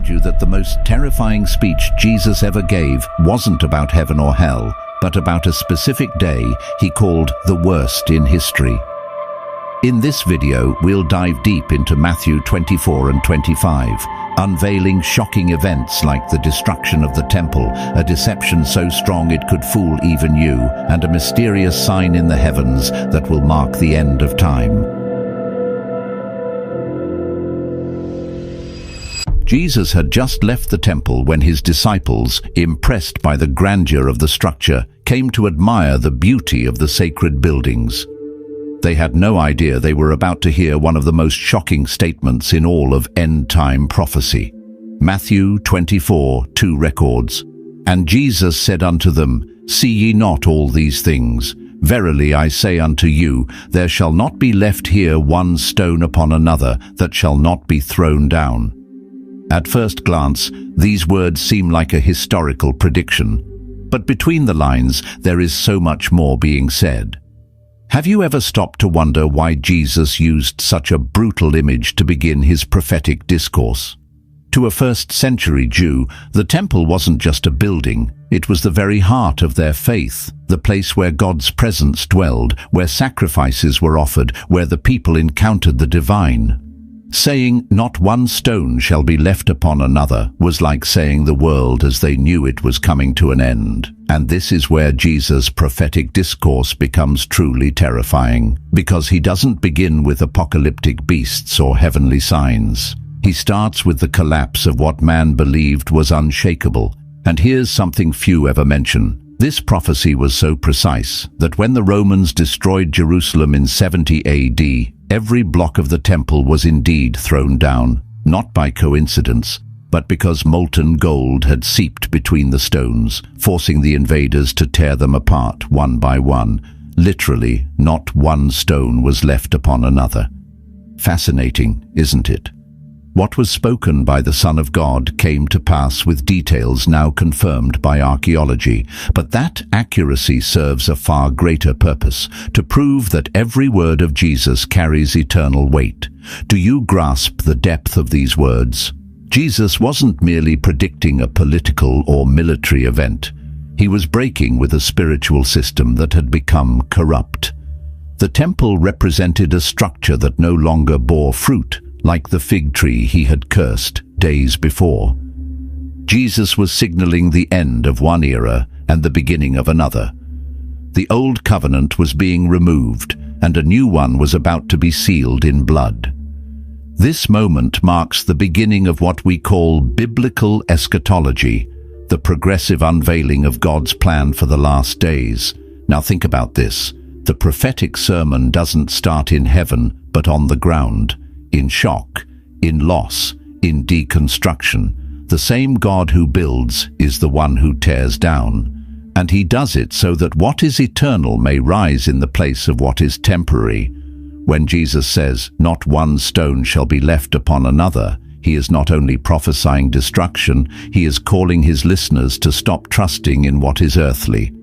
told you that the most terrifying speech Jesus ever gave wasn't about heaven or hell, but about a specific day he called the worst in history. In this video, we'll dive deep into Matthew 24 and 25, unveiling shocking events like the destruction of the temple, a deception so strong it could fool even you, and a mysterious sign in the heavens that will mark the end of time. Jesus had just left the temple when his disciples, impressed by the grandeur of the structure, came to admire the beauty of the sacred buildings. They had no idea they were about to hear one of the most shocking statements in all of end-time prophecy. Matthew 24:2 records, "And Jesus said unto them, See ye not all these things? Verily I say unto you, there shall not be left here one stone upon another that shall not be thrown down." At first glance, these words seem like a historical prediction, but between the lines there is so much more being said. Have you ever stopped to wonder why Jesus used such a brutal image to begin his prophetic discourse? To a first-century Jew, the temple wasn't just a building, it was the very heart of their faith, the place where God's presence dwelled, where sacrifices were offered, where the people encountered the divine. Saying, "Not one stone shall be left upon another," was like saying the world as they knew it was coming to an end. And this is where Jesus' prophetic discourse becomes truly terrifying, because he doesn't begin with apocalyptic beasts or heavenly signs. He starts with the collapse of what man believed was unshakable. And here's something few ever mention. This prophecy was so precise that when the Romans destroyed Jerusalem in 70 AD, every block of the temple was indeed thrown down, not by coincidence, but because molten gold had seeped between the stones, forcing the invaders to tear them apart one by one. Literally, not one stone was left upon another. Fascinating, isn't it? What was spoken by the Son of God came to pass with details now confirmed by archaeology, but that accuracy serves a far greater purpose, to prove that every word of Jesus carries eternal weight. Do you grasp the depth of these words? Jesus wasn't merely predicting a political or military event. He was breaking with a spiritual system that had become corrupt. The temple represented a structure that no longer bore fruit, like the fig tree he had cursed days before. Jesus was signaling the end of one era and the beginning of another. The old covenant was being removed, and a new one was about to be sealed in blood. This moment marks the beginning of what we call biblical eschatology, the progressive unveiling of God's plan for the last days. Now think about this. The prophetic sermon doesn't start in heaven, but on the ground. In shock, in loss, in deconstruction. The same God who builds is the one who tears down. And he does it so that what is eternal may rise in the place of what is temporary. When Jesus says, "Not one stone shall be left upon another," he is not only prophesying destruction, he is calling his listeners to stop trusting in what is earthly.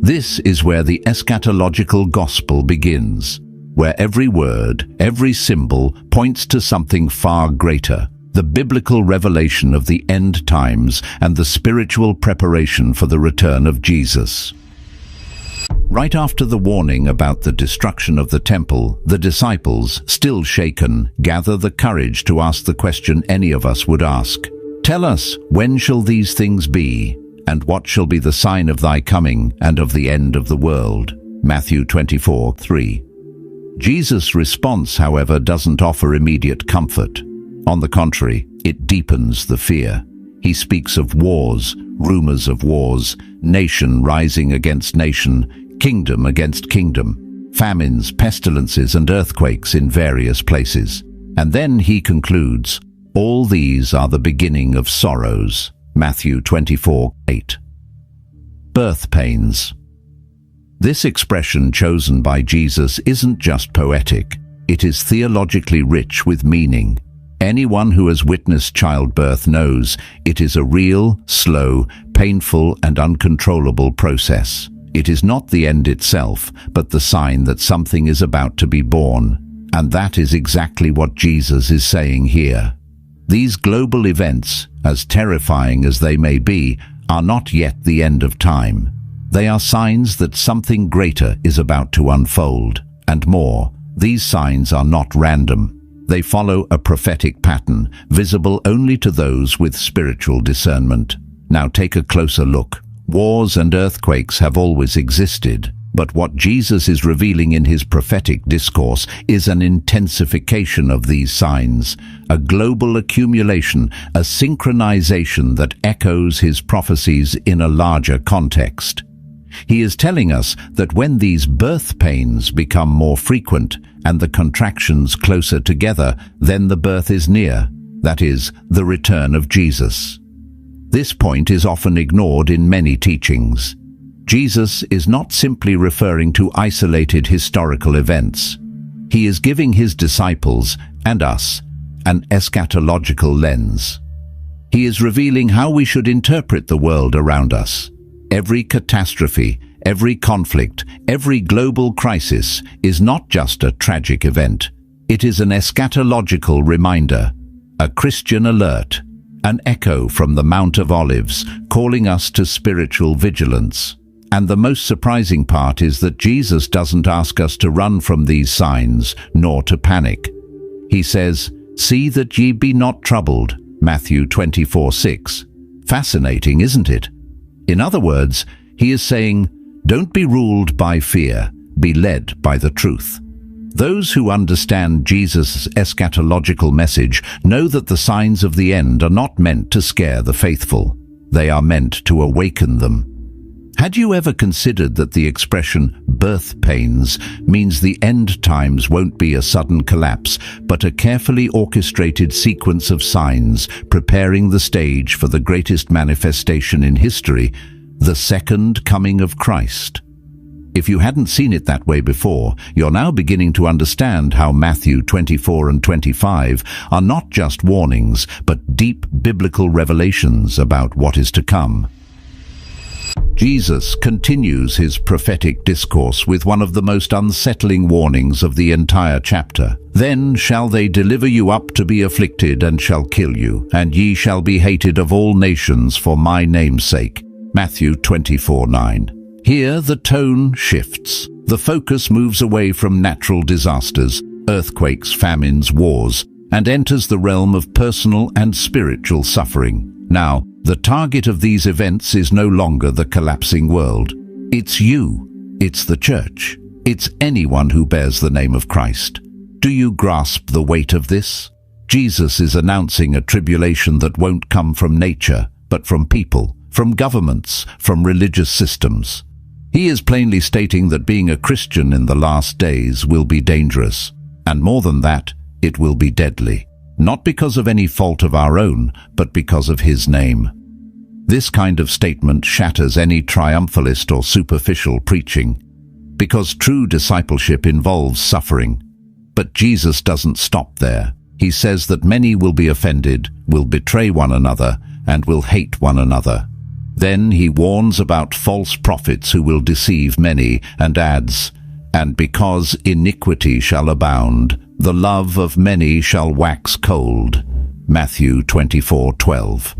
This is where the eschatological gospel begins, where every word, every symbol points to something far greater, the biblical revelation of the end times and the spiritual preparation for the return of Jesus. Right after the warning about the destruction of the temple, the disciples, still shaken, gather the courage to ask the question any of us would ask. "Tell us, when shall these things be? And what shall be the sign of thy coming and of the end of the world?" Matthew 24:3. Jesus' response, however, doesn't offer immediate comfort. On the contrary, it deepens the fear. He speaks of wars, rumors of wars, nation rising against nation, kingdom against kingdom, famines, pestilences, and earthquakes in various places. And then he concludes, "All these are the beginning of sorrows." Matthew 24:8. Birth pains. This expression chosen by Jesus isn't just poetic, it is theologically rich with meaning. Anyone who has witnessed childbirth knows it is a real, slow, painful, and uncontrollable process. It is not the end itself, but the sign that something is about to be born. And that is exactly what Jesus is saying here. These global events, as terrifying as they may be, are not yet the end of time. They are signs that something greater is about to unfold. And more, these signs are not random. They follow a prophetic pattern, visible only to those with spiritual discernment. Now take a closer look. Wars and earthquakes have always existed, but what Jesus is revealing in his prophetic discourse is an intensification of these signs, a global accumulation, a synchronization that echoes his prophecies in a larger context. He is telling us that when these birth pains become more frequent and the contractions closer together, then the birth is near, that is, the return of Jesus. This point is often ignored in many teachings. Jesus is not simply referring to isolated historical events. He is giving his disciples, and us, an eschatological lens. He is revealing how we should interpret the world around us. Every catastrophe, every conflict, every global crisis is not just a tragic event. It is an eschatological reminder, a Christian alert, an echo from the Mount of Olives calling us to spiritual vigilance. And the most surprising part is that Jesus doesn't ask us to run from these signs, nor to panic. He says, "See that ye be not troubled," Matthew 24:6. Fascinating, isn't it? In other words, he is saying, don't be ruled by fear, be led by the truth. Those who understand Jesus' eschatological message know that the signs of the end are not meant to scare the faithful. They are meant to awaken them. Had you ever considered that the expression birth pains means the end times won't be a sudden collapse, but a carefully orchestrated sequence of signs preparing the stage for the greatest manifestation in history, the second coming of Christ? If you hadn't seen it that way before, you're now beginning to understand how Matthew 24 and 25 are not just warnings, but deep biblical revelations about what is to come. Jesus continues his prophetic discourse with one of the most unsettling warnings of the entire chapter. "Then shall they deliver you up to be afflicted, and shall kill you, and ye shall be hated of all nations for my name's sake." Matthew 24:9. Here the tone shifts. The focus moves away from natural disasters, earthquakes, famines, wars, and enters the realm of personal and spiritual suffering. Now, the target of these events is no longer the collapsing world. It's you. It's the church. It's anyone who bears the name of Christ. Do you grasp the weight of this? Jesus is announcing a tribulation that won't come from nature, but from people, from governments, from religious systems. He is plainly stating that being a Christian in the last days will be dangerous. And more than that, it will be deadly. Not because of any fault of our own, but because of his name. This kind of statement shatters any triumphalist or superficial preaching, because true discipleship involves suffering. But Jesus doesn't stop there. He says that many will be offended, will betray one another, and will hate one another. Then he warns about false prophets who will deceive many, and adds, "And because iniquity shall abound, the love of many shall wax cold." Matthew 24:12.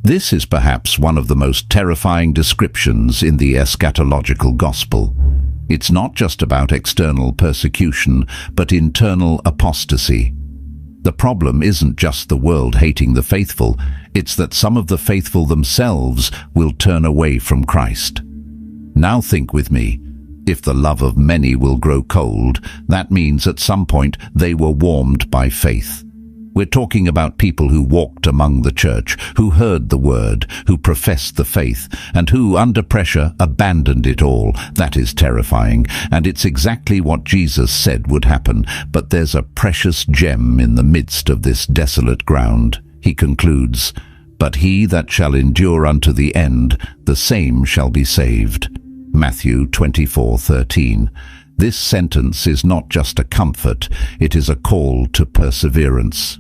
This is perhaps one of the most terrifying descriptions in the eschatological gospel. It's not just about external persecution, but internal apostasy. The problem isn't just the world hating the faithful, it's that some of the faithful themselves will turn away from Christ. Now think with me. If the love of many will grow cold, that means at some point they were warmed by faith. We're talking about people who walked among the church, who heard the word, who professed the faith, and who, under pressure, abandoned it all. That is terrifying, and it's exactly what Jesus said would happen. But there's a precious gem in the midst of this desolate ground. He concludes, "But he that shall endure unto the end, the same shall be saved." Matthew 24:13. This sentence is not just a comfort, it is a call to perseverance.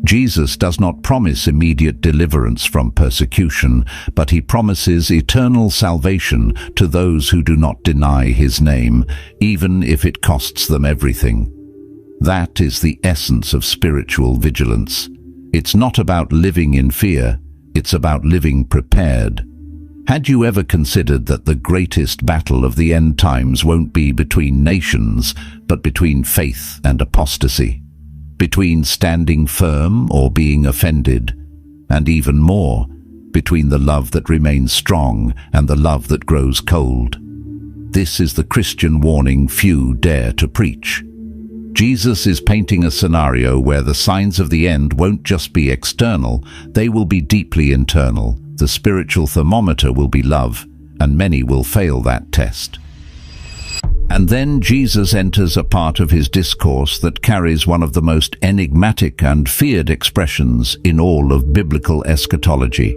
Jesus does not promise immediate deliverance from persecution, but he promises eternal salvation to those who do not deny his name, even if it costs them everything. That is the essence of spiritual vigilance. It's not about living in fear, it's about living prepared. Had you ever considered that the greatest battle of the end times won't be between nations, but between faith and apostasy? Between standing firm or being offended, and even more, between the love that remains strong and the love that grows cold. This is the Christian warning few dare to preach. Jesus is painting a scenario where the signs of the end won't just be external, they will be deeply internal. The spiritual thermometer will be love, and many will fail that test. And then Jesus enters a part of his discourse that carries one of the most enigmatic and feared expressions in all of biblical eschatology.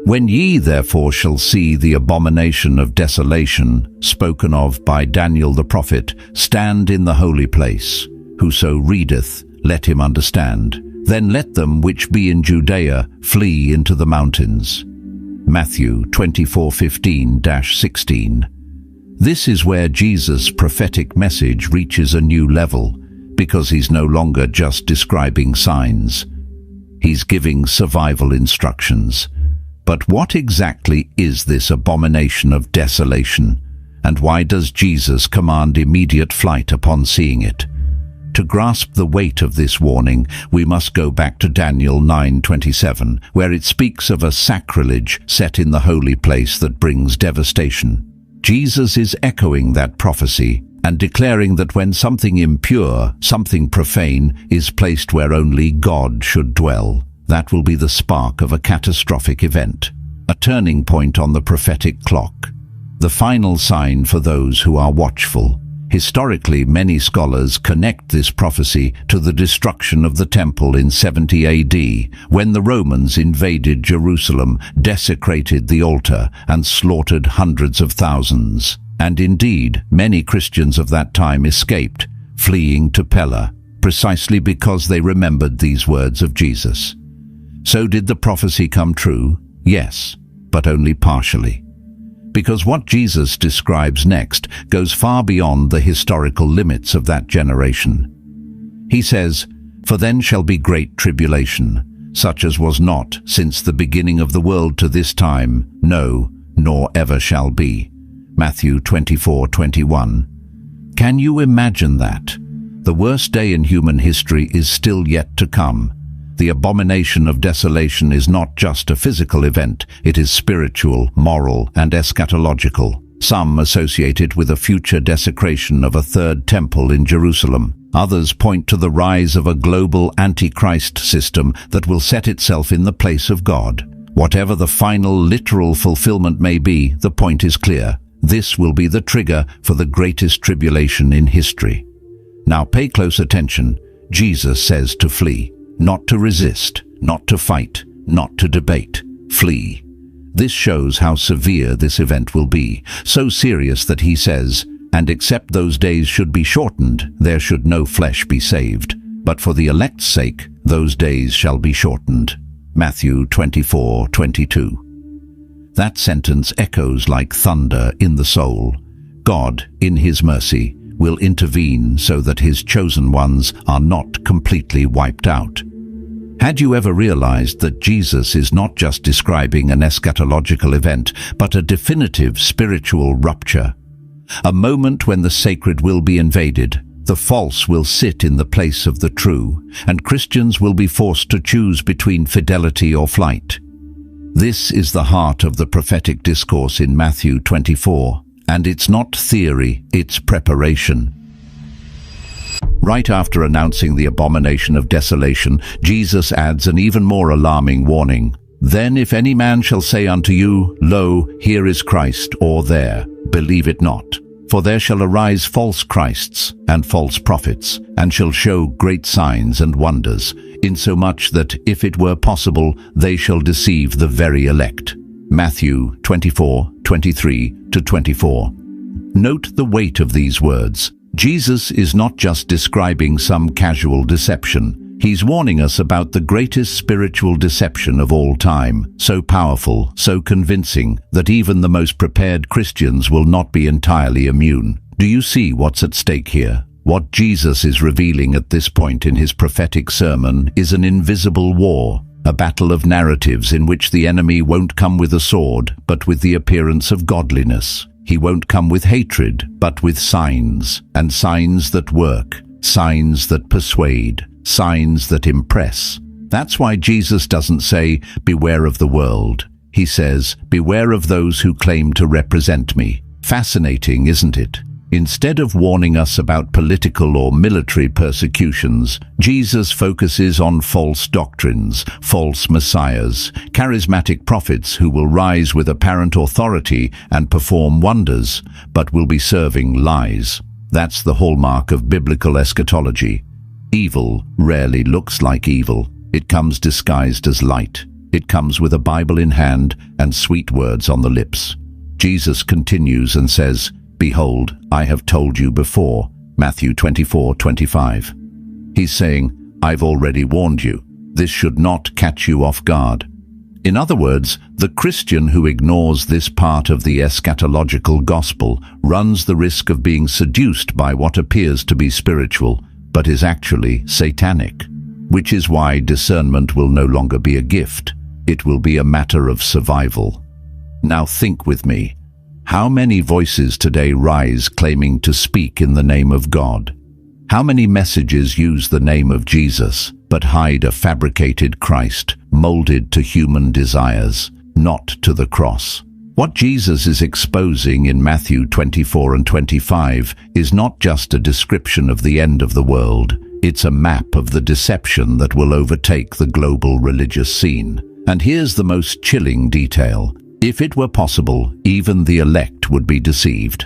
When ye therefore shall see the abomination of desolation, spoken of by Daniel the prophet, stand in the holy place, whoso readeth, let him understand. Then let them which be in Judea flee into the mountains. Matthew 24:15-16. This is where Jesus' prophetic message reaches a new level, because he's no longer just describing signs. He's giving survival instructions. But what exactly is this abomination of desolation, and why does Jesus command immediate flight upon seeing it? To grasp the weight of this warning, we must go back to Daniel 9:27, where it speaks of a sacrilege set in the holy place that brings devastation. Jesus is echoing that prophecy and declaring that when something impure, something profane, is placed where only God should dwell, that will be the spark of a catastrophic event, a turning point on the prophetic clock, the final sign for those who are watchful. Historically, many scholars connect this prophecy to the destruction of the temple in 70 AD, when the Romans invaded Jerusalem, desecrated the altar, and slaughtered hundreds of thousands. And indeed, many Christians of that time escaped, fleeing to Pella, precisely because they remembered these words of Jesus. So did the prophecy come true? Yes, but only partially. Because what Jesus describes next goes far beyond the historical limits of that generation. He says, "For then shall be great tribulation, such as was not since the beginning of the world to this time, no, nor ever shall be." Matthew 24:21. Can you imagine that? The worst day in human history is still yet to come. The abomination of desolation is not just a physical event, it is spiritual, moral, and eschatological. Some associate it with a future desecration of a third temple in Jerusalem. Others point to the rise of a global antichrist system that will set itself in the place of God. Whatever the final literal fulfillment may be, the point is clear. This will be the trigger for the greatest tribulation in history. Now pay close attention. Jesus says to flee. Not to resist, not to fight, not to debate. Flee. This shows how severe this event will be, so serious that he says, "And except those days should be shortened, there should no flesh be saved. But for the elect's sake, those days shall be shortened." Matthew 24:22. That sentence echoes like thunder in the soul. God, in his mercy, will intervene so that his chosen ones are not completely wiped out. Had you ever realized that Jesus is not just describing an eschatological event, but a definitive spiritual rupture? A moment when the sacred will be invaded, the false will sit in the place of the true, and Christians will be forced to choose between fidelity or flight. This is the heart of the prophetic discourse in Matthew 24. And it's not theory, it's preparation. Right after announcing the abomination of desolation, Jesus adds an even more alarming warning. "Then if any man shall say unto you, Lo, here is Christ, or there, believe it not. For there shall arise false Christs and false prophets, and shall show great signs and wonders, insomuch that, if it were possible, they shall deceive the very elect." Matthew 24:23-24. Note the weight of these words. Jesus is not just describing some casual deception. He's warning us about the greatest spiritual deception of all time, so powerful, so convincing, that even the most prepared Christians will not be entirely immune. Do you see what's at stake here? What Jesus is revealing at this point in his prophetic sermon is an invisible war, a battle of narratives in which the enemy won't come with a sword, but with the appearance of godliness. He won't come with hatred, but with signs, and signs that work, signs that persuade, signs that impress. That's why Jesus doesn't say, "Beware of the world." He says, "Beware of those who claim to represent me." Fascinating, isn't it? Instead of warning us about political or military persecutions, Jesus focuses on false doctrines, false messiahs, charismatic prophets who will rise with apparent authority and perform wonders, but will be serving lies. That's the hallmark of biblical eschatology. Evil rarely looks like evil. It comes disguised as light. It comes with a Bible in hand and sweet words on the lips. Jesus continues and says, "Behold, I have told you before." Matthew 24:25. He's saying, "I've already warned you. This should not catch you off guard." In other words, the Christian who ignores this part of the eschatological gospel runs the risk of being seduced by what appears to be spiritual, but is actually satanic. Which is why discernment will no longer be a gift. It will be a matter of survival. Now think with me. How many voices today rise claiming to speak in the name of God? How many messages use the name of Jesus, but hide a fabricated Christ, molded to human desires, not to the cross? What Jesus is exposing in Matthew 24 and 25 is not just a description of the end of the world. It's a map of the deception that will overtake the global religious scene. And here's the most chilling detail. If it were possible, even the elect would be deceived.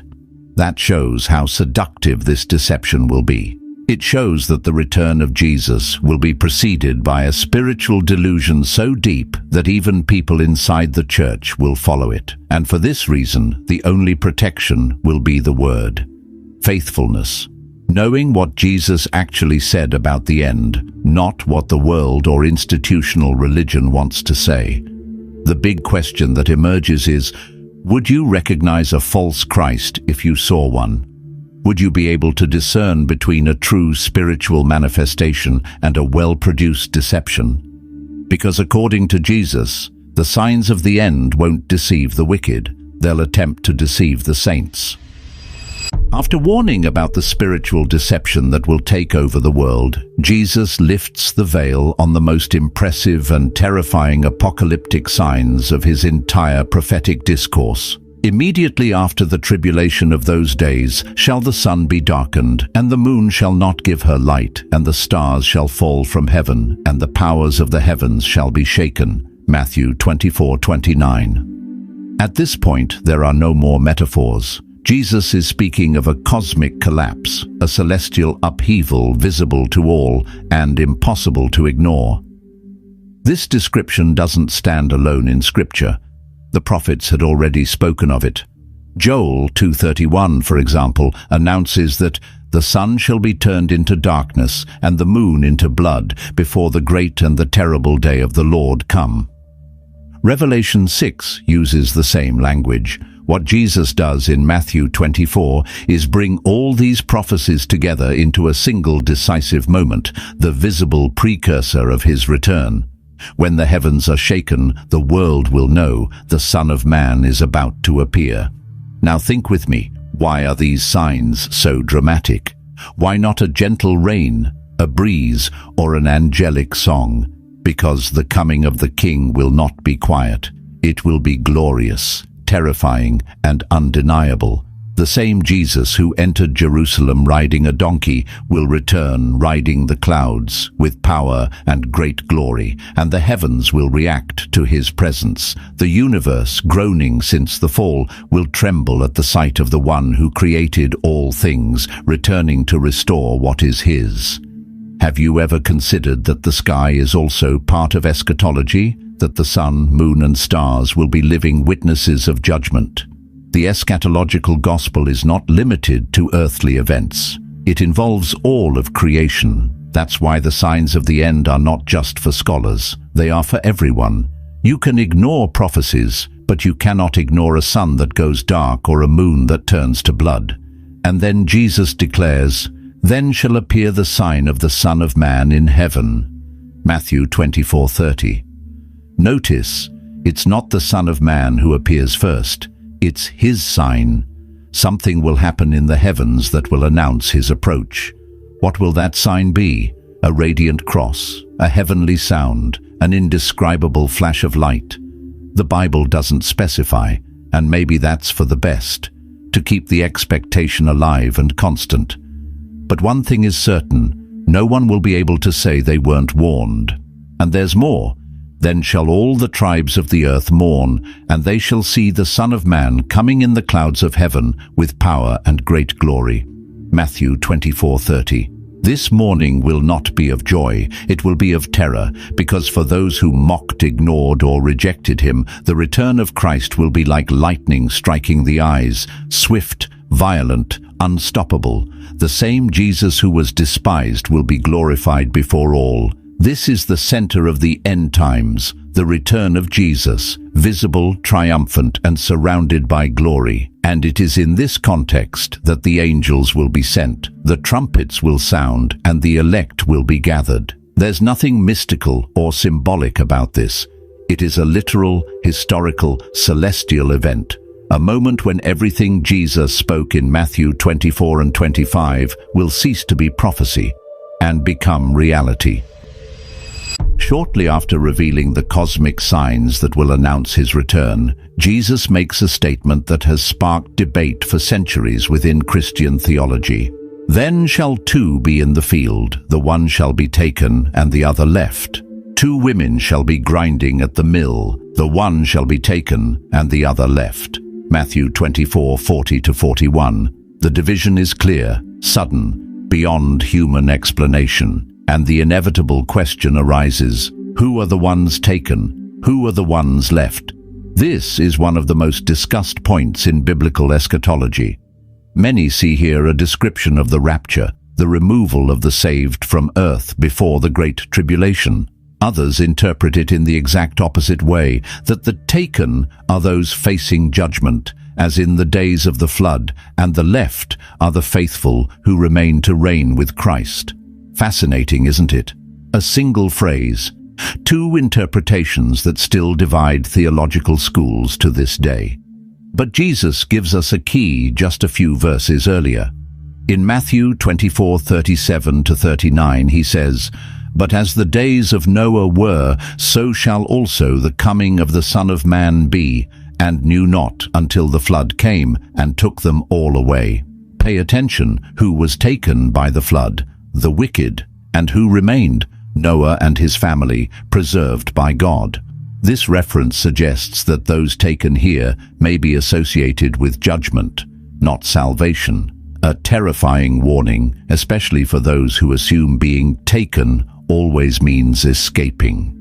That shows how seductive this deception will be. It shows that the return of Jesus will be preceded by a spiritual delusion so deep that even people inside the church will follow it. And for this reason, the only protection will be the word. Faithfulness. Knowing what Jesus actually said about the end, not what the world or institutional religion wants to say. The big question that emerges is, would you recognize a false Christ if you saw one? Would you be able to discern between a true spiritual manifestation and a well-produced deception? Because according to Jesus, the signs of the end won't deceive the wicked. They'll attempt to deceive the saints. After warning about the spiritual deception that will take over the world, Jesus lifts the veil on the most impressive and terrifying apocalyptic signs of his entire prophetic discourse. Immediately after the tribulation of those days shall the sun be darkened, and the moon shall not give her light, and the stars shall fall from heaven, and the powers of the heavens shall be shaken. Matthew 24:29. At this point, there are no more metaphors. Jesus is speaking of a cosmic collapse, a celestial upheaval visible to all and impossible to ignore. This description doesn't stand alone in Scripture. The prophets had already spoken of it. Joel 2:31, for example, announces that the sun shall be turned into darkness and the moon into blood before the great and the terrible day of the Lord come. Revelation 6 uses the same language. What Jesus does in Matthew 24 is bring all these prophecies together into a single decisive moment, the visible precursor of his return. When the heavens are shaken, the world will know the Son of Man is about to appear. Now think with me, why are these signs so dramatic? Why not a gentle rain, a breeze, or an angelic song? Because the coming of the King will not be quiet. It will be glorious, terrifying, and undeniable. The same Jesus who entered Jerusalem riding a donkey will return riding the clouds with power and great glory, and the heavens will react to his presence. The universe, groaning since the fall, will tremble at the sight of the one who created all things, returning to restore what is his. Have you ever considered that the sky is also part of eschatology? That the sun, moon, and stars will be living witnesses of judgment? The eschatological gospel is not limited to earthly events. It involves all of creation. That's why the signs of the end are not just for scholars. They are for everyone. You can ignore prophecies, but you cannot ignore a sun that goes dark or a moon that turns to blood. And then Jesus declares, Then shall appear the sign of the Son of Man in heaven. Matthew 24:30. Notice, it's not the Son of Man who appears first, it's his sign. Something will happen in the heavens that will announce his approach. What will that sign be? A radiant cross, a heavenly sound, an indescribable flash of light. The Bible doesn't specify, and maybe that's for the best, to keep the expectation alive and constant. But one thing is certain, no one will be able to say they weren't warned. And there's more. Then shall all the tribes of the earth mourn, and they shall see the Son of Man coming in the clouds of heaven with power and great glory. Matthew 24:30. This mourning will not be of joy, it will be of terror, because for those who mocked, ignored, or rejected him, the return of Christ will be like lightning striking the eyes, swift, violent, unstoppable. The same Jesus who was despised will be glorified before all. This is the center of the end times, the return of Jesus, visible, triumphant, and surrounded by glory. And it is in this context that the angels will be sent, the trumpets will sound, and the elect will be gathered. There's nothing mystical or symbolic about this. It is a literal, historical, celestial event. A moment when everything Jesus spoke in Matthew 24 and 25 will cease to be prophecy and become reality. Shortly after revealing the cosmic signs that will announce his return, Jesus makes a statement that has sparked debate for centuries within Christian theology. Then shall two be in the field, the one shall be taken and the other left. Two women shall be grinding at the mill, the one shall be taken and the other left. Matthew 24:40-41. The division is clear, sudden, beyond human explanation. And the inevitable question arises, who are the ones taken? Who are the ones left? This is one of the most discussed points in biblical eschatology. Many see here a description of the rapture, the removal of the saved from earth before the Great Tribulation. Others interpret it in the exact opposite way, that the taken are those facing judgment, as in the days of the flood, and the left are the faithful who remain to reign with Christ. Fascinating, isn't it? A single phrase, two interpretations that still divide theological schools to this day. But Jesus gives us a key just a few verses earlier. In Matthew 24:37-39 he says, "But as the days of Noah were, so shall also the coming of the Son of Man be, and knew not until the flood came and took them all away." Pay attention, who was taken by the flood? The wicked. And who remained? Noah and his family, preserved by God. This reference suggests that those taken here may be associated with judgment, not salvation. A terrifying warning, especially for those who assume being taken always means escaping.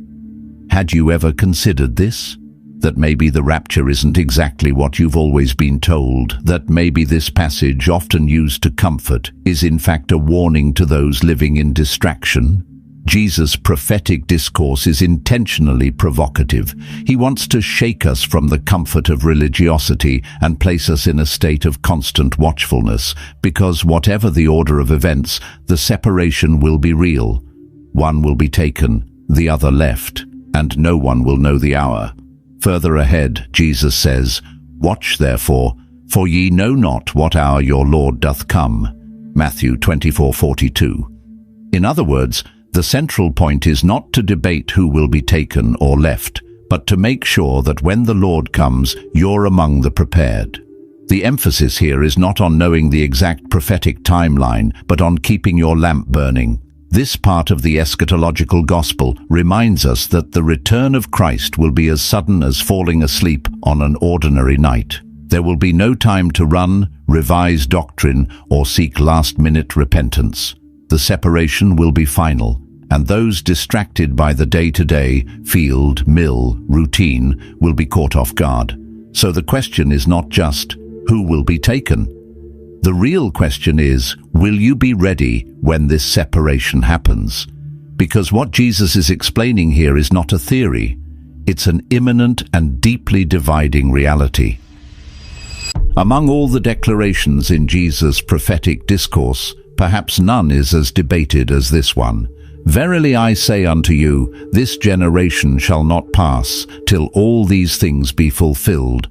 Had you ever considered this? That maybe the rapture isn't exactly what you've always been told, that maybe this passage, often used to comfort, is in fact a warning to those living in distraction? Jesus' prophetic discourse is intentionally provocative. He wants to shake us from the comfort of religiosity and place us in a state of constant watchfulness, because whatever the order of events, the separation will be real. One will be taken, the other left, and no one will know the hour. Further ahead, Jesus says, "Watch therefore, for ye know not what hour your Lord doth come." Matthew 24:42. In other words, the central point is not to debate who will be taken or left, but to make sure that when the Lord comes, you're among the prepared. The emphasis here is not on knowing the exact prophetic timeline, but on keeping your lamp burning. This part of the eschatological gospel reminds us that the return of Christ will be as sudden as falling asleep on an ordinary night. There will be no time to run, revise doctrine, or seek last-minute repentance. The separation will be final, and those distracted by the day-to-day, field, mill, routine will be caught off guard. So the question is not just, who will be taken? The real question is, will you be ready when this separation happens? Because what Jesus is explaining here is not a theory. It's an imminent and deeply dividing reality. Among all the declarations in Jesus' prophetic discourse, perhaps none is as debated as this one. Verily I say unto you, this generation shall not pass, till all these things be fulfilled.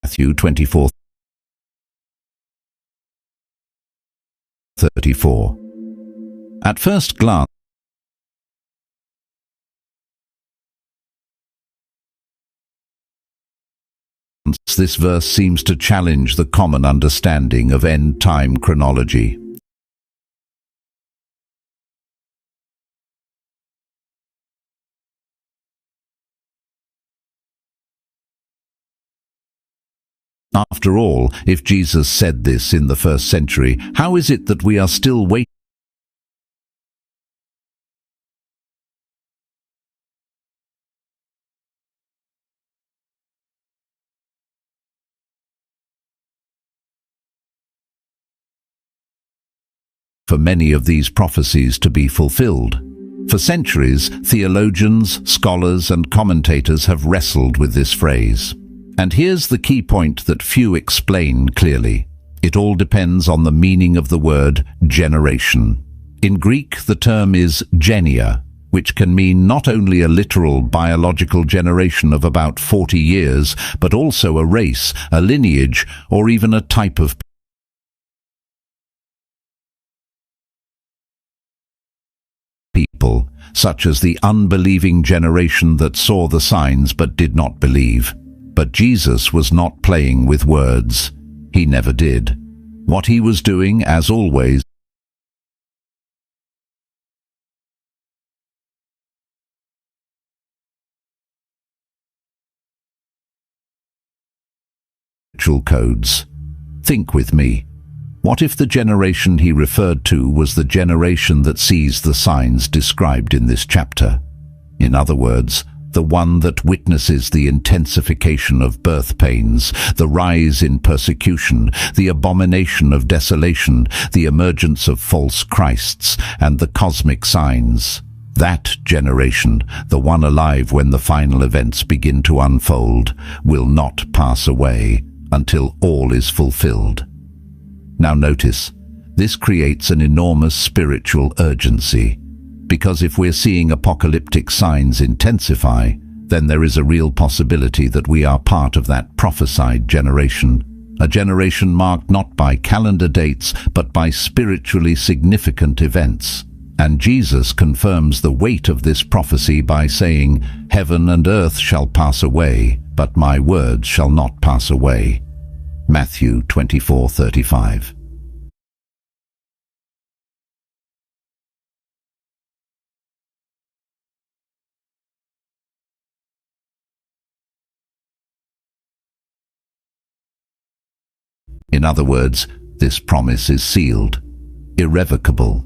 Matthew 24:34. At first glance, this verse seems to challenge the common understanding of end-time chronology. After all, if Jesus said this in the first century, how is it that we are still waiting for many of these prophecies to be fulfilled? For centuries, theologians, scholars, and commentators have wrestled with this phrase. And here's the key point that few explain clearly. It all depends on the meaning of the word generation. In Greek, the term is genia, which can mean not only a literal biological generation of about 40 years, but also a race, a lineage, or even a type of people, such as the unbelieving generation that saw the signs but did not believe. But Jesus was not playing with words. He never did. What he was doing, as always, spiritual codes. Think with me. What if the generation he referred to was the generation that sees the signs described in this chapter? In other words, the one that witnesses the intensification of birth pains, the rise in persecution, the abomination of desolation, the emergence of false Christs, and the cosmic signs. That generation, the one alive when the final events begin to unfold, will not pass away until all is fulfilled. Now notice, this creates an enormous spiritual urgency. Because if we're seeing apocalyptic signs intensify, then there is a real possibility that we are part of that prophesied generation. A generation marked not by calendar dates, but by spiritually significant events. And Jesus confirms the weight of this prophecy by saying, "Heaven and earth shall pass away, but my words shall not pass away." Matthew 24:35. In other words, this promise is sealed, irrevocable.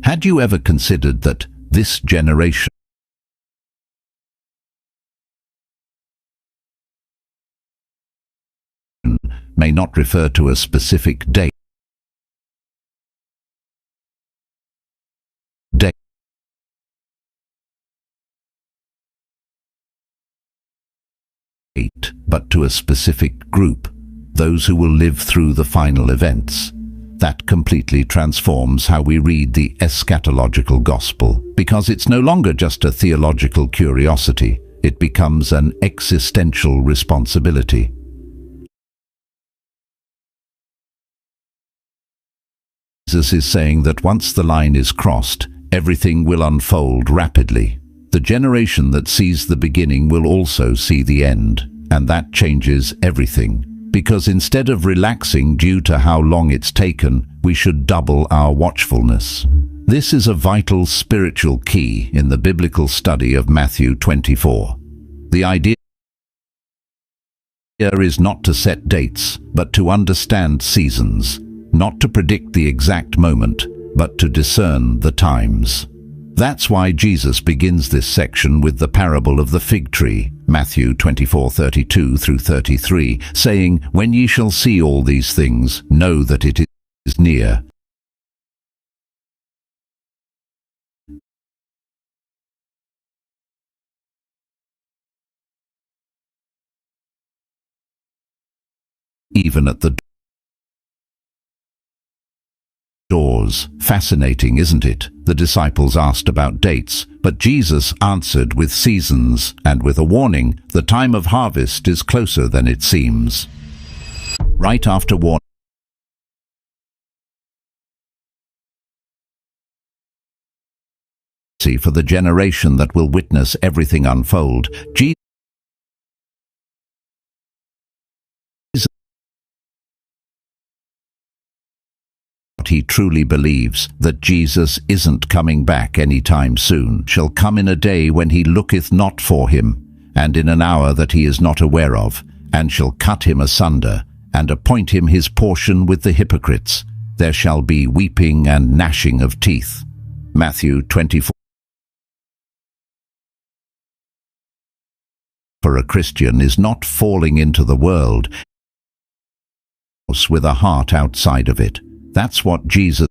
Had you ever considered that this generation may not refer to a specific date, but to a specific group, those who will live through the final events? That completely transforms how we read the eschatological gospel, because it's no longer just a theological curiosity, it becomes an existential responsibility. Jesus is saying that once the line is crossed, everything will unfold rapidly. The generation that sees the beginning will also see the end, and that changes everything. Because instead of relaxing due to how long it's taken, we should double our watchfulness. This is a vital spiritual key in the biblical study of Matthew 24. The idea is not to set dates, but to understand seasons, not to predict the exact moment, but to discern the times. That's why Jesus begins this section with the parable of the fig tree, Matthew 24:32 through 33, saying, "When ye shall see all these things, know that it is near, even at the doors. Fascinating, isn't it? The disciples asked about dates, but Jesus answered with seasons and with a warning: the time of harvest is closer than it seems. Right after warning for the generation that will witness everything unfold, Jesus he truly believes that Jesus isn't coming back any time soon, shall come in a day when he looketh not for him, and in an hour that he is not aware of, and shall cut him asunder, and appoint him his portion with the hypocrites. There shall be weeping and gnashing of teeth. Matthew 24. For a Christian is not falling into the world with a heart outside of it. That's what Jesus